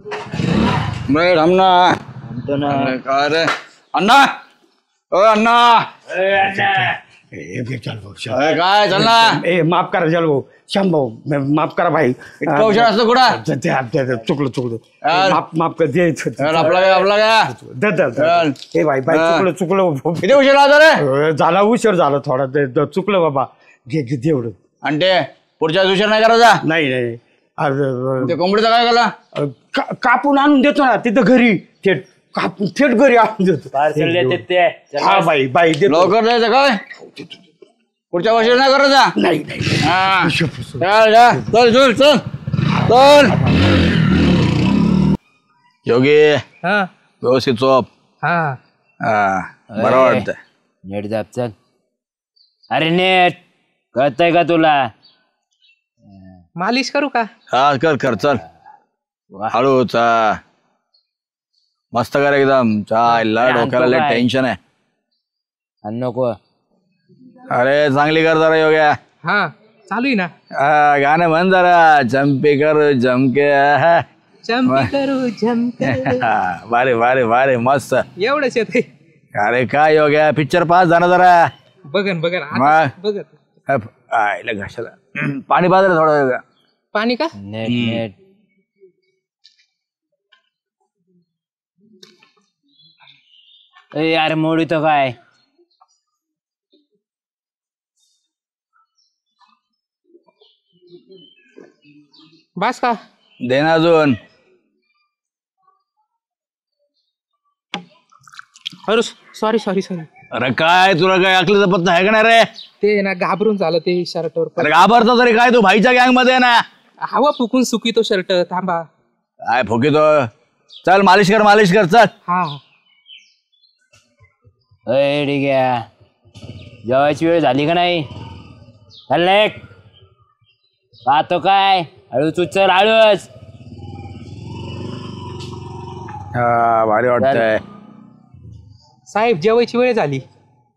बरं थांब ना काय रे अण्णा ओ अण्णा चल भाऊ काय चल ना माफ करा चल भाऊ श्याम भाऊ माफ करा भाई इतका उशीर असतो कुठं चुकलो माफ कर दे आपला काय ए भाई चुकलो किती उशीर आला रे झाला उशीर झाला थोडा चुकलं बाबा घे एवढं आणि ते पुढच्या उशीर नाही करायचा नाही ते कोंबडीचं काय केला कापून आणून देतो ना तिथं घरी थेट कापून थेट घरी आणून देतो पार्सल देते ते हा बाई लवकर द्यायचं काय पुढच्या वर्षी नाही करायचा नाही हा चल योगी व्यवस्थित चोप बरं वाटतं नेट जाप चल अरे नेट कळतंय का तुला मालिश करू का हा कर चल हळूच मस्त कर एकदम चायला डोक्याला लय टेन्शन आहे आणि नको अरे चांगली कर जरा योग्या हा चालू आहे ना गाणं म्हण जरा जम्पे कर जमके जम्पी करू जमके वारे मस्त एवढंच येते अरे काय योग्या पिक्चर पास झाला जरा बघन आईला घशाला पाणी पाजलं थोडं योग्या पाणी का नेट यार मोडी तो काय बस का दे ना अजून अरे सॉरी अरे काय तुला काय अकलीचा पत्ता आहे का नाही रे ते ना घाबरून झालं ते शर्टवर अरे घाबरतो तरी काय तू भाईच्या गँग मध्ये ना हवा फुकून सुकी तो शर्ट थांबा काय फुकितो चल मालिश कर चल हा ठीक आहे जेवायची वेळ झाली का नाही चल लेक पाहतो काय हळूच उचल हळूच भारी वाटतंय साहेब जेवायची वेळ झाली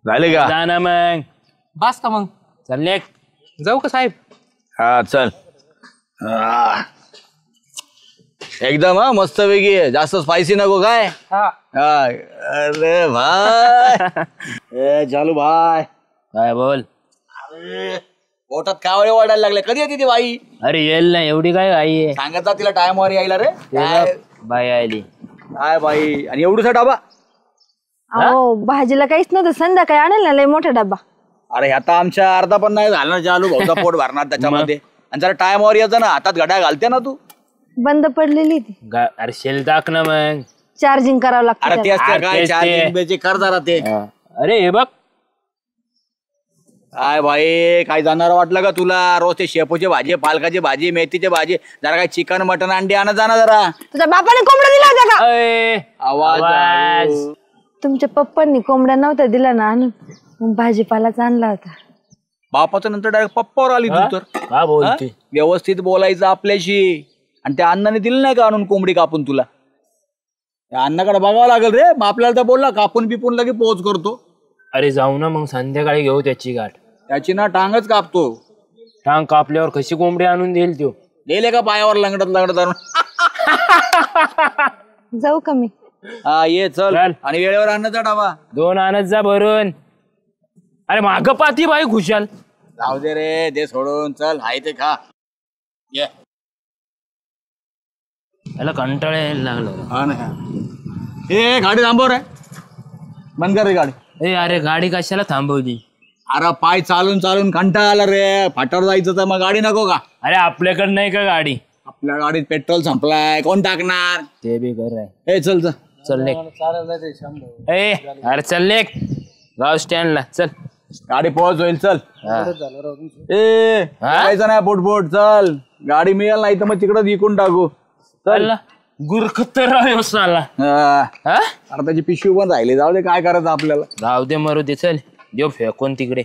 झाली का जा ना मग बस का मग चल लेक जाऊ का साहेब हा चल एकदम मस्त वेगळी जास्त स्पायसी नको काय हा अरे भाई चालू भाई काय बोल पोटात कावळे वाढायला लागले कधी येते ती बाई अरे येईल ना एवढी काय आई आहे सांगत जा तिला टाइमवर यायला रे काय बाई आली काय बाई आणि एवढूसा डबा अहो भाजीला काहीच नव्हतं संध्याकाळी आणेल ना लय मोठा डब्बा अरे आता आमच्या अर्धा पण नाही झाला ना चालू भाऊचा पोट भरणार त्याच्यामध्ये आणि जरा टाइमवर यायचं ना हातात घड्या घालते ना तू बंद पडलेली ती अरे शेल टाक ना मग चार्जिंग करावं अरे लागतं तेच ते काय तेच चार ते. जिंब्याचे कर जरा ते अरे हे बघ काय भाई काय जाणार वाटलं का तुला रोज ते शेपूची भाजी पालकाची भाजी मेथीची भाजी जरा काय चिकन मटन अंडी आणत जाणार जरा तुझ्या बापाने कोंबडा दिला होता का अय, आवाज तुमच्या पप्पांनी कोंबडा नव्हता दिला ना आणून मग भाजीपालाच आणला होता बापाचं नंतर डायरेक्ट पप्पावर आली तू तर का बोलते व्यवस्थित बोलायचं आपल्याशी आणि त्या अण्णाने दिलं नाही का आणून कोंबडी कापून तुला त्या अण्णाकडे बघावं लागेल रे मग आपल्याला तर बोलला कापून बिपून लगे पोच करतो अरे जाऊ ना मग संध्याकाळी घेऊ त्याची गाठ त्याची ना टांगच कापतो टांग कापल्यावर कशी कोंबडी आणून देईल तो गेले का पायावर लंगडत आणून जाऊ का मी हा ये चल चल. आणि वेळेवर आणण्याचा डाबा 2 आणत जा भरून अरे माग पाती बाई खुशाल जाऊ दे रे दे सोडून चल हाय ते खा ये त्याला कंटाळा यायला लागलं हा ना ए गाडी थांबव रे बंद कर रे गाडी अरे गाडी कशाला थांबवली अरे पाय चालून चालून कंटाळा आला रे फाटावर जायचं तर मग गाडी नको का अरे आपल्याकडे नाही का गाडी आपल्या गाडीत पेट्रोल संपलाय कोण टाकणार ते बी कर आहे ए चल चल चल लेक अरे चल लेक गाव स्टँडला चल गाडी पोहोच होईल चल हा. ए जायचं नाही पोट चल गाडी मिळेल नाही तर मग तिकडं विकून टाकू चल गुरखतर साला अरे त्याची पिशवी पण राहिली जाऊ दे काय करायचं आपल्याला जाऊ दे मरू दे चल देव फेकून तिकडे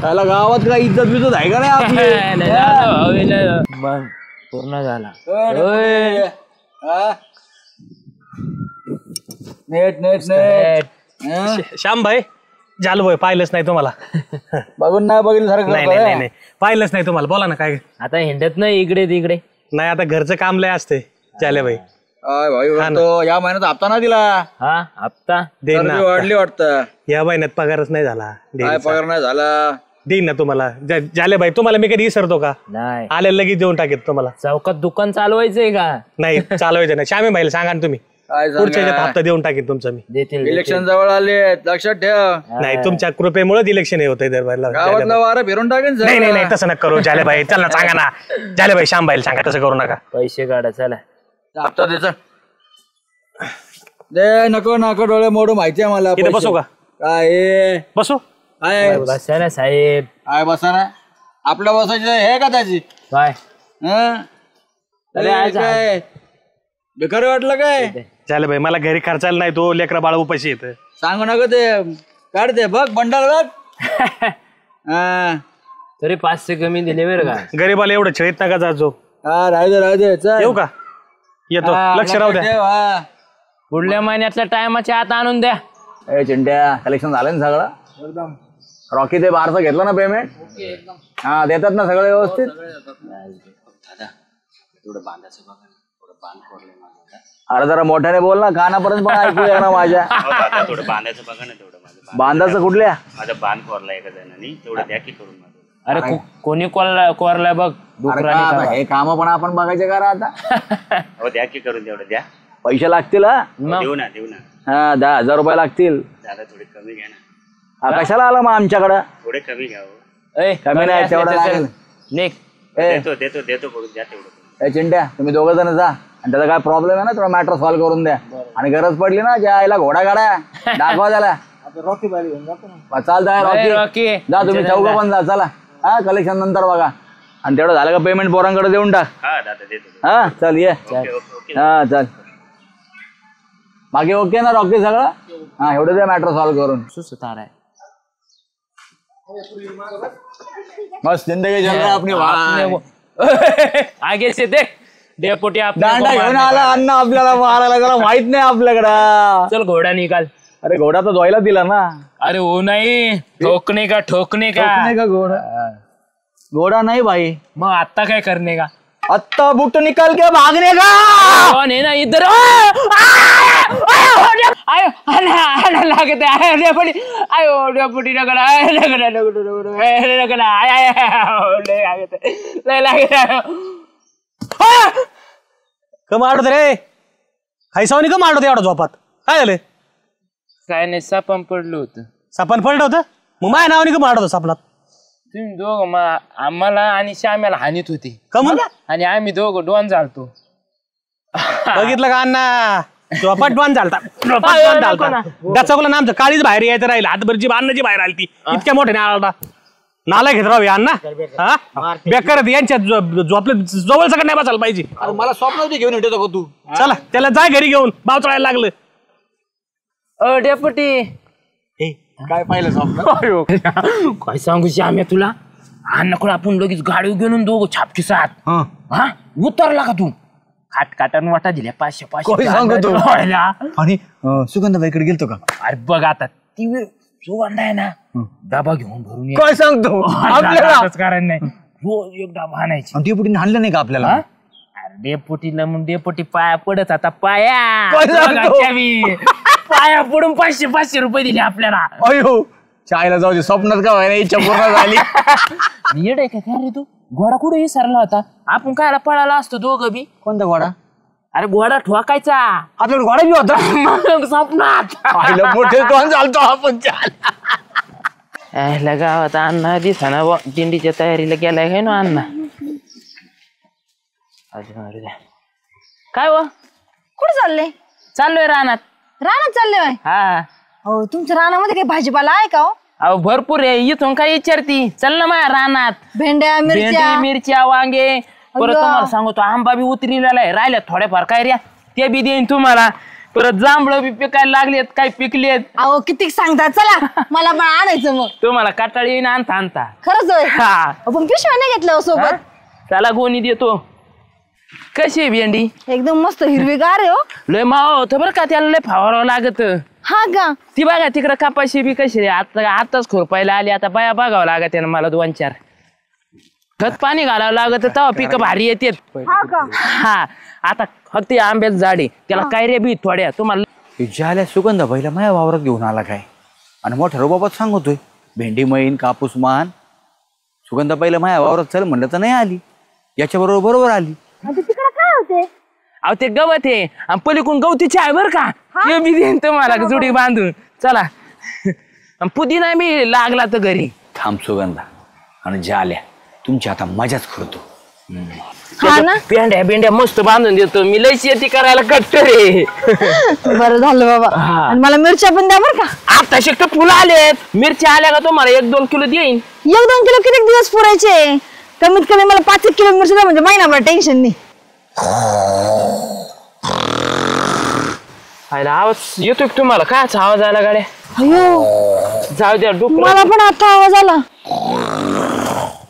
त्याला गावात काय इज्जत बिजत आहे का नाही आपली मग पूर्ण झाला नेट नेट नेट श्याम भाई झालं भाई पाहिलंच नाही तुम्हाला बघून नाही बघितलं सारखं नाही करतोय. नाही नाही पाहिलंच नाही तुम्हाला बोला ना काय आता हिंडत नाही इकडे तिकडे नाही आता घरचं काम लय असते चाले भाई. भाई तो या महिन्यात हप्ता ना दिला. हा हप्ता देईन ना. वाढली वाटतं. या महिन्यात पगारच नाही झाला. काय पगार नाही झाला. देईन ना तुम्हाला. झाले भाई तुम्हाला मी कधी विसरतो का? नाही आले लगेच देऊन टाकेत तुम्हाला. चौकात दुकान चालवायचंय का? नाही चालवायचं नाही. श्यामी भाईला सांगा ना तुम्ही. काय पुढच्या ह्याच्यात हप्ता देऊन टाकेन तुमचा मी. देतील इलेक्शन जवळ आले लक्षात ठेव. नाही तुमच्या कृपेमुळे इलेक्शन हे होतंय दरबारला. गावातला वारा फिरून टाकेन. नाही नाही नाही तसं नका करू. झाले भाई चल ना सांगा ना. झाले भाई श्याम भाईला सांगा तसं करू नका. पैसे काढा चला. हप्ता द्यायचा दे. नको नको डोळे मोडू माहिती आहे मला. इथे बसू का? काय बसू. काय बसा ना साहेब. काय बसा ना. आपल्या बसायचं हे का त्याची काय हं? अरे आज काय बेकार वाटलं काय. झाले भाई मला घरी खर्चायला नाही तो लेकरा बाळ उपाशी येत. सांगू नका ते काढते बघ बंडाल बघ. हा तरी 500 कमी दिले बरं का. गरीबाला एवढं छळीत नका जाजो. राहू दे चल. येऊ का? येतो. लक्ष राहू द्या. ठेव, हा. पुढल्या महिन्यातल्या टायमाच्या आत आणून द्या. ए चिंट्या कलेक्शन झालं ना सगळं एकदम. रॉकी ते बारचं घेतलं ना पेमेंट. हा देतात ना सगळं व्यवस्थित. अरे जरा मोठ्याने बोल ना. कानापर्यंत पण ऐकू या ना माझ्या. थोडं बांधायचं बघा ना तेवढं माझं. बांधाचं कुठल्या. माझा बांध कोरला एका जणांनी तेवढं द्या की करून माझं. अरे कोणी कोरलाय बघ. अरे डुकराने का का? आता हे काम पण आपण बघायचे का रे आता. हो द्या की करून तेवढं द्या. पैसे लागतील हा. मग देऊ ना देऊ ना. हा 10,000 रुपये लागतील. दादा थोडे कमी घ्या ना. हा, कशाला आला मग आमच्याकडं. थोडे कमी घ्या हो. ए, कमी नाही, असले तेवढं तर लागेल. चल. निघ. ए देतो देतो देतो करून द्या तेवढं. ए चिंट्या तुम्ही दोघं जण जा. आणि त्याचा काय प्रॉब्लेम आहे ना थोडा मॅटर सॉल्व्ह करून द्या. आणि गरज पडली ना ज्या आईला घोडा गाड्या दाखवा त्याला. चालतंय ए, रॉकी. रॉकी. जा तुम्ही चौघं पण जा चला. हा कलेक्शन नंतर बघा. आणि तेवढं झालं का पेमेंट पोरांकडे देऊन टाक. हा दादा देतो. हा चल ये. Okay okay okay. हा चल. बाकी ओके ना रॉकी सगळं. हा एवढं द्या मॅटर सॉल्व्ह करून. सुस्तार आहे. मस्त जिंदगी चल रहा अपनी भाई. आगे से देख डेपुटी दांडा घेऊन आला अन्न आपल्याला मारायला. जरा माहित नाही आपल्याकडं. चल घोडा निकाल. अरे घोडा तर धुवायला दिला ना. अरे वो नहीं ठोकने का ठोकने का. नाही का घोडा. घोडा नाही भाई. मग आता काय करने का. आत्ता बुट निकाल के भागने का. कौन है ना इधर. लागते आहे डेपुटी. आयो डेपुटी नगडा नगडा नगडा नगडा आय लय लागते. कम आडत रे. हैसावनी कम आडत एवढा झोपात. काय झालं? काय नाही सापम पडलं होतं. सापान पडलं होतं. मग माझ्या नावाने कम आडत सापनात. तुम्ही दोघं आम्हाला आणि श्याम्याला हानीत होती. कम आणि आम्ही दोघं डोन झालतो. बघितलं का अण्णा. झोपात डॉन झालता. डचाकुला नामचं काळीच बाहेर यायचं राहिलं. हातभरची अन्नाची बाहेर आली ती. इतक्या मोठ्याने आला. नाला घेत राहू अण्णा. हा बेकार यांच्या झोपले जवळ सगळं नाही बसायला पाहिजे. मला स्वप्न घेऊन येतो का तू. चला त्याला जाय घरी घेऊन. बाव चढायला लागलं. डेपुटी काय पाहिलं स्वप्न. काय सांगू श्याम्या तुला. अण्णाकडे आपण लगेच गाडी घेऊन दोघं छापची साथ. हा उतरला का तू. खाटकाटान वाटा दिल्या 500 काय सांगतो? 500. आणि सुगंधाबाईकडे गेलतो का. अरे बघ आता ती सुगंध आहे ना डबा घेऊन भरून ये. काय सांगतो आपल्याला. कारण नाही रोज एक डबा आणायची. आणि डेपुटीने आणलं नाही का आपल्याला. अरे डेपुटीला मग डेपुटी पाया पडत आता पाया. काय सांगतो? दोघांच्या बी. पाया पडून 500 रुपये दिले आपल्याला. अयो चायला जाऊ दे. स्वप्नात का व्हायला इच्छा पूर्ण झाली. येड आहे का काय रे तू. घोडा कुठे विसरला होता. आपण कायला पळाला असतो दोघं बी. कोणता घोडा. अरे घोडा ठोकायचा. आपल्याकडे घोडा बी होता. मग स्वप्नात. पाहिलं मोठे दोन चालतो आपण. गावात अण्णा दिसाना दिंडीच्या तयारीला गेलाय काय ना अण्णा. काय व कुठे चालले. चाललोय रानात. रानात चालले बाय. हा हो तुमच्या रानामध्ये काही भाजीपाला आहे का हो. अहो भरपूर आहे. इथून काय विचारती. चल ना माझ्या रानात. भेंड्या भेंडी मिरच्या. मिरच्या वांगे. परत तुम्हाला सांगतो आंबा बी उतरलेला आहे. राहिल्यात थोड्याफार काय रे ते बी देईन तुम्हाला. परत जांभळं बी पिकायला लागलेत काही पिकलेत. अहो किती सांगता. चला मला पण आणायचं मग. तुम्हाला काटाळी येईन आणता आणता. खरंच होय. हा पण पिशव्या नाही घेतल्या हो सोबत. त्याला गोणी देतो. कशी आहे भेंडी. एकदम मस्त हिरवीगार आहे हो. लय मावा होतं बरं का. त्याला लय फवारावं लागत. हा का. ती बघा तिकडं कपाशी बी कशी रे. आताच खुरपायला आली. आता बाया बघावं लागत आहे ना मला 2-4. खत पाणी घालावं लागत तेव्हा पिकं भारी येतात. हा का? हा आता फक्त आंब्याचं झाड आहे त्याला काय रे बी थोड्या तुम्हाला ज्याला सुगंधा पहिला माझ्या वावरात घेऊन आला काय आणि मोठ्या रोबाबात सांगतोय भेंडी मैन कापूस मान. सुगंधा पहिला माझ्या वावरात चल म्हणलं तर नाही आली, याच्या बरोबर आली. तिकडे काय होते? अहो ते गवत आहे आणि पलीकडून गवतीची आहे बरं का, ते मी देईन तुम्हाला जुडी बांधून. चला आणि पुदिना मी लागला तर घरी. थांब सुगंधा आणि ज्याल्या तुमची आता मजाच करतो. हा ना, पेंड्या मस्त बांधून देतो मी, लय शेती करायला कट्टर रे. बरं झालं बाबा. आणि मला मिरच्या पण द्या बरं का. आता शक्त फुलं आलेत, मिरच्या आल्या का तुम्हाला 1-2 किलो देईन. 1-2 किलो किती दिवस पुरायचे? कमीत कमी मला 5 किलो मिरची द्या म्हणजे महिनाभर टेन्शन नाही. आयला आवाज येतोय का तुम्हाला? कायचा आवाज आला गाड्या? अयो जाऊ द्या, मला पण आता आवाज आला.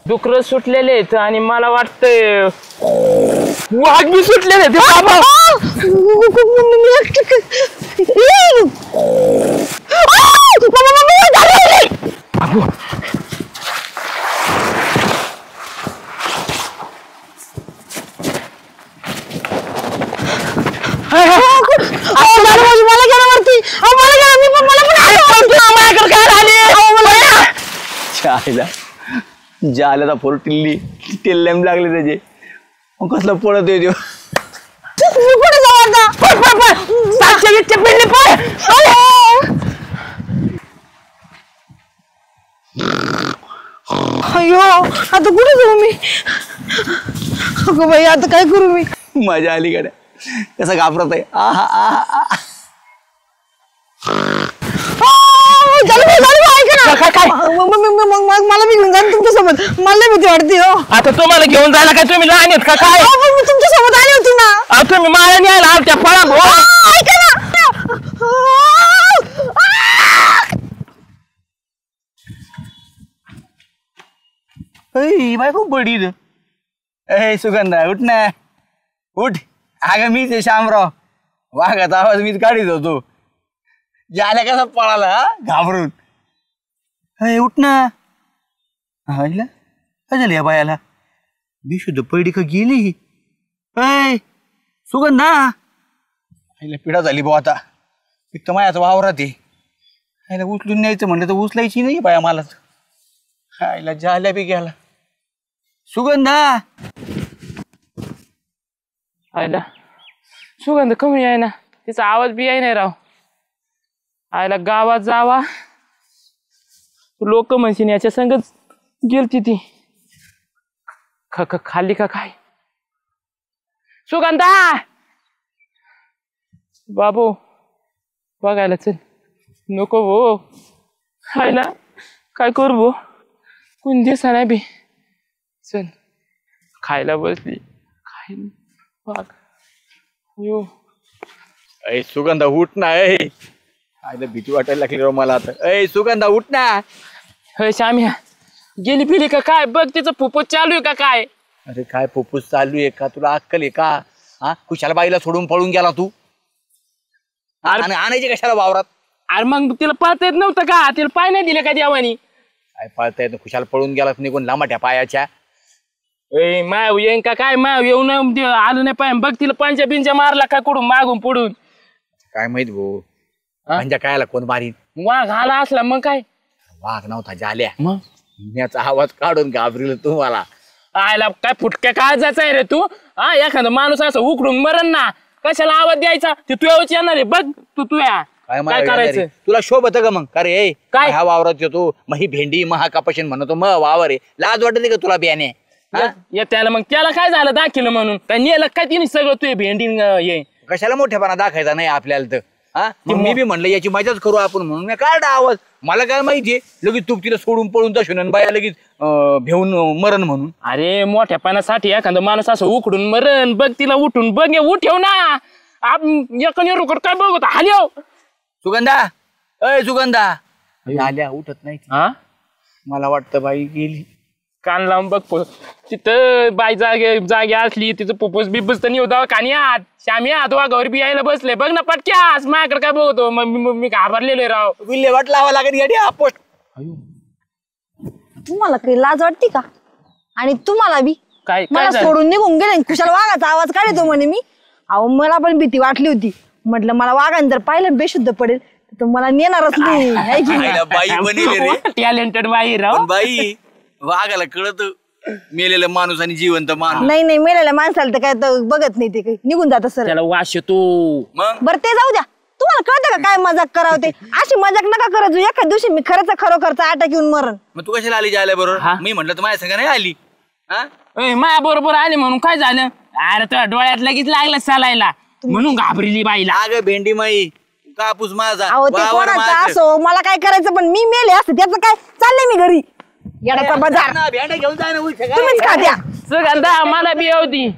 डुकर सुटलेले आहेत आणि मला वाटतंय वाघ बी सुटलेले आहेत. बाबा मला गेला वरती. मला गेला, मी पण आईला ज्याला फोर टिल्ली टेल्लॅम लागले त्याचे, मग कसला पळत येतो. कुठे जाऊ आता? अयो आता कुठे जाऊ मी? अगं बाई आता काय करू मी? मजा आली गाड्या, कसा घाबरत आहे. आहा आहा आहा. मला मी घेऊन जाईन तुमच्यासोबत. मला भीती वाटते हो. आता तुम्हाला घेऊन जायला काय तुम्ही लहान आहेत का काय? मी तुमच्यासोबत आली होती ना. अहो तुम्ही माळ्या न्यायला आलत्या फळा. ऐका ना. बायको बडी ए सुगंधा उठ ना उठ. अगं मीच आहे शामराव, वाघाचा आवाज मीच काढीत होतो. ज्याला कसा पळाला घाबरून. अय उठ ना. आईला काय झालं या बायाला? बेशुद्ध पडली का गेली? अय सुगंधा, आईला पिढा झाली भाऊ आता. एक तर मायाचा वावरात आहे, आईला उचलून न्यायचं म्हणलं तर उचलायची नाही बाया मला. आईला जाल्या बी गेला. सुगंधा आयला सुगंध कमी आहे ना, तिचा आवाज बी आहे नाही राव. आयला गावात जावा लोक म्हणशील याच्या संगच गेलती ती. खाल्ली का काय? सुगंधा बाबू बघायला चल. नको भो, खायला काय करू भो, कोण दिसा नाही बी. चल खायला बसली, खायला वाघ यो. अय सुगंधा उठ ना. आईला भीती वाटायला लागली राव मला आता. अय सुगंधा उठ ना. होय श्याम्या गेली पिली का काय? बघ तिचं फुफूस चालू आहे का काय? अरे काय फुफ्फुस चालू आहे का? तुला अक्कल आहे का? हा कुशाला बाईला सोडून पळून गेला तू. आणि आणायचे कशाला वावरात? अरे मग तिला पळता येत नव्हतं का? तिला पाय नाही दिले का देवानी? काय पळता येत खुशाला पळून गेला निघून लांबाट्या पायाच्या. माय येईन का काय? माय येऊन आलं नाही पाय. बघ तिला पंचा बिंचा मारला का कुठून मागून पुढून? काय माहित भाऊ, म्हणजे कायला कोण मारीन? वाघ आला असला मग काय? वाघ नव्हता जाल्या. मग याचा आवाज काढून घाबरील तुम्हाला. आयला काय फुटक्या काळजाचा आहे रे तू? हा एखादा माणूस असं उकडून मरण ना, कशाला आवाज द्यायचा? ते तू यावच येणार आहे. बघ तू या काय करायचं? तुला शोभत का मग? का रे काय? ह्या वावरात येतो मग ही भेंडी महाकापशन म्हणतो मग वावर आहे. लाज वाटते का तुला बियाणे? त्याला मग त्याला काय झालं दाखिलं म्हणून काय नेलं काय तिने सगळं तू भेंडी ये? कशाला मोठेपणा दाखायचा नाही आपल्याला तर. हा मी बी म्हणलं याची मजाच करू आपण म्हणून मी काढला आवाज. मला काय माहितीये लगेच तू तिला सोडून पळून जाशील बाया लगेच भेऊन मरण म्हणून. अरे मोठ्यापणासाठी एखादा माणूस असं उकडून मरण. बघ तिला उठून बघ, उठव ना. काय बघ हाली. सुगंधा अय सुगंधा आल्या उठत नाही. हा मला वाटतं बाई गेली. कान लावून बघ तिथं बाई जागे असली तिचं पुपूस बिपूस तर निवदाव कानी आत श्यामी आत वाघावर बी यायला बसले. बघ ना पटक्यास माझ्याकडे काय बघतो. मी घाबरलेलो राव. विल्हेवाट लावा लागेल गाडी. तुम्हाला काही लाज वाटते का? आणि तुम्हाला बी काय मला झालं? सोडून निघून गेले कुशाला वाघाचा आवाज काढतो म्हणे मी. अहो मला पण भीती वाटली होती. म्हटलं मला वाघाने जर पाहिलं बेशुद्ध पडेल तर मला नेणारच नाही है की नाही? आईला बाई बनेली रे टॅलेंटेड बाई राव. पण बाई वाघाला कळत मेलेला माणूस आणि जिवंत माणूस. नाही नाही मेलेल्या माणसाला तर काय तर बघत नाही ते काही निघून जात सर. त्याला वास येतो. मग बरं ते जाऊ द्या. तुम्हाला कळतं का काय मजाक करावं ते? अशी मजाक नका करत जाऊ. एका दिवशी मी खरोखरचा अटॅक येऊन मरण. मग तू कशाला आली जायला बरोबर? मी म्हटलं तर माझ्या संग नाही आली. हा माया बरोबर आले म्हणून काय झालं? अरे तुझ्या डोळ्यात लगेच लागलं चालायला म्हणून घाबरली बाईला. अगं भेंडी माई कापूस माझा अहो ते वावर कोणाचं माझं. असो मला काय करायचं पण मी मेले असते त्याचं काय चाललंय मी घरी. येडाचा बाजार ना, भेंड्या घेऊन जाय ना उलट्या तुम्हीच खात्या. सुगंधा मला बी होती.